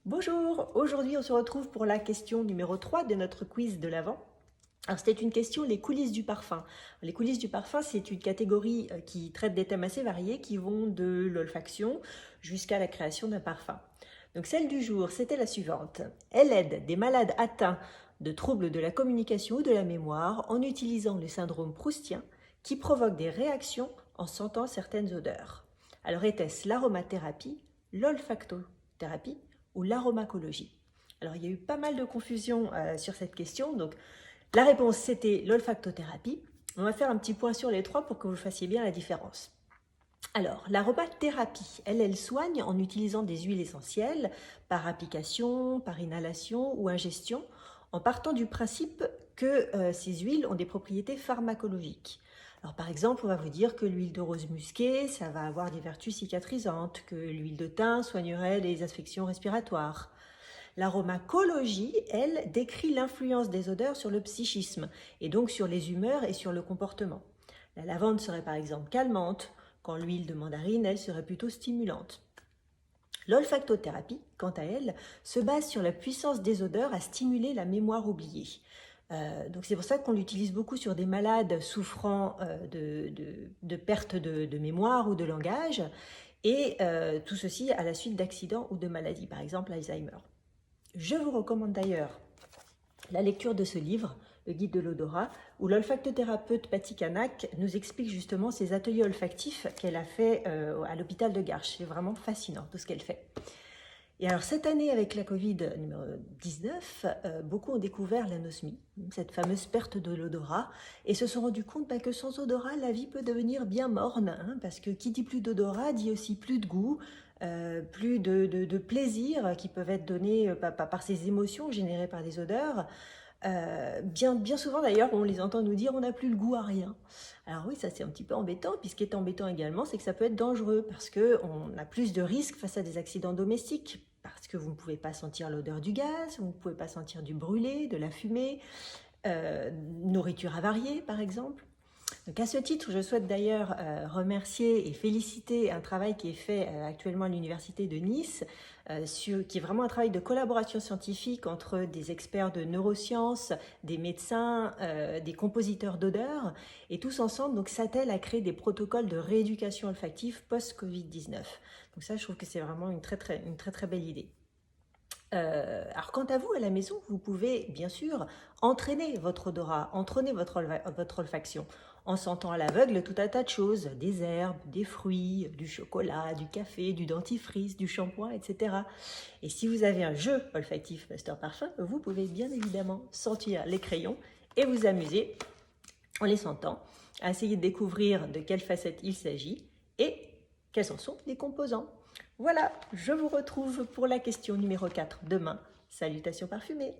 Bonjour, aujourd'hui on se retrouve pour la question numéro 3 de notre quiz de l'Avent. Alors c'était une question, les coulisses du parfum. Les coulisses du parfum, c'est une catégorie qui traite des thèmes assez variés qui vont de l'olfaction jusqu'à la création d'un parfum. Donc celle du jour, c'était la suivante. Elle aide des malades atteints de troubles de la communication ou de la mémoire en utilisant le syndrome proustien qui provoque des réactions en sentant certaines odeurs. Alors était-ce l'aromathérapie, l'olfactothérapie ou l'aromacologie? Alors il y a eu pas mal de confusion sur cette question, donc la réponse c'était l'olfactothérapie. On va faire un petit point sur les trois pour que vous fassiez bien la différence. Alors, l'aromathérapie, elle soigne en utilisant des huiles essentielles par application, par inhalation ou ingestion, en partant du principe que ces huiles ont des propriétés pharmacologiques. Alors, par exemple, on va vous dire que l'huile de rose musquée, ça va avoir des vertus cicatrisantes, que l'huile de thym soignerait les infections respiratoires. L'aromacologie, elle, décrit l'influence des odeurs sur le psychisme, et donc sur les humeurs et sur le comportement. La lavande serait par exemple calmante, quand l'huile de mandarine, elle, serait plutôt stimulante. L'olfactothérapie, quant à elle, se base sur la puissance des odeurs à stimuler la mémoire oubliée. Donc c'est pour ça qu'on l'utilise beaucoup sur des malades souffrant de perte de mémoire ou de langage, et tout ceci à la suite d'accidents ou de maladies, par exemple Alzheimer. Je vous recommande d'ailleurs la lecture de ce livre, Le guide de l'odorat, où l'olfactothérapeute Patty Kanak nous explique justement ses ateliers olfactifs qu'elle a fait à l'hôpital de Garches. C'est vraiment fascinant tout ce qu'elle fait. Et alors cette année avec la Covid-19, beaucoup ont découvert l'anosmie, cette fameuse perte de l'odorat, et se sont rendus compte que sans odorat, la vie peut devenir bien morne, parce que qui dit plus d'odorat dit aussi plus de goût, plus de plaisir qui peuvent être donnés par ces émotions générées par des odeurs. Bien souvent d'ailleurs, on les entend nous dire on n'a plus le goût à rien. Alors oui, ça c'est un petit peu embêtant, puis ce qui est embêtant également, c'est que ça peut être dangereux, parce qu'on a plus de risques face à des accidents domestiques, parce que vous ne pouvez pas sentir l'odeur du gaz, vous ne pouvez pas sentir du brûlé, de la fumée, nourriture avariée par exemple. Donc à ce titre, je souhaite d'ailleurs remercier et féliciter un travail qui est fait actuellement à l'université de Nice, qui est vraiment un travail de collaboration scientifique entre des experts de neurosciences, des médecins, des compositeurs d'odeurs, et tous ensemble donc s'attellent à créer des protocoles de rééducation olfactive post-Covid-19. Donc ça, je trouve que c'est vraiment une très très belle idée. Alors quant à vous, à la maison, vous pouvez bien sûr entraîner votre odorat, entraîner votre olfaction, en sentant à l'aveugle tout un tas de choses, des herbes, des fruits, du chocolat, du café, du dentifrice, du shampoing, etc. Et si vous avez un jeu olfactif Master Parfum, vous pouvez bien évidemment sentir les crayons et vous amuser en les sentant, à essayer de découvrir de quelle facette il s'agit et quels en sont les composants. Voilà, je vous retrouve pour la question numéro 4 demain. Salutations parfumées!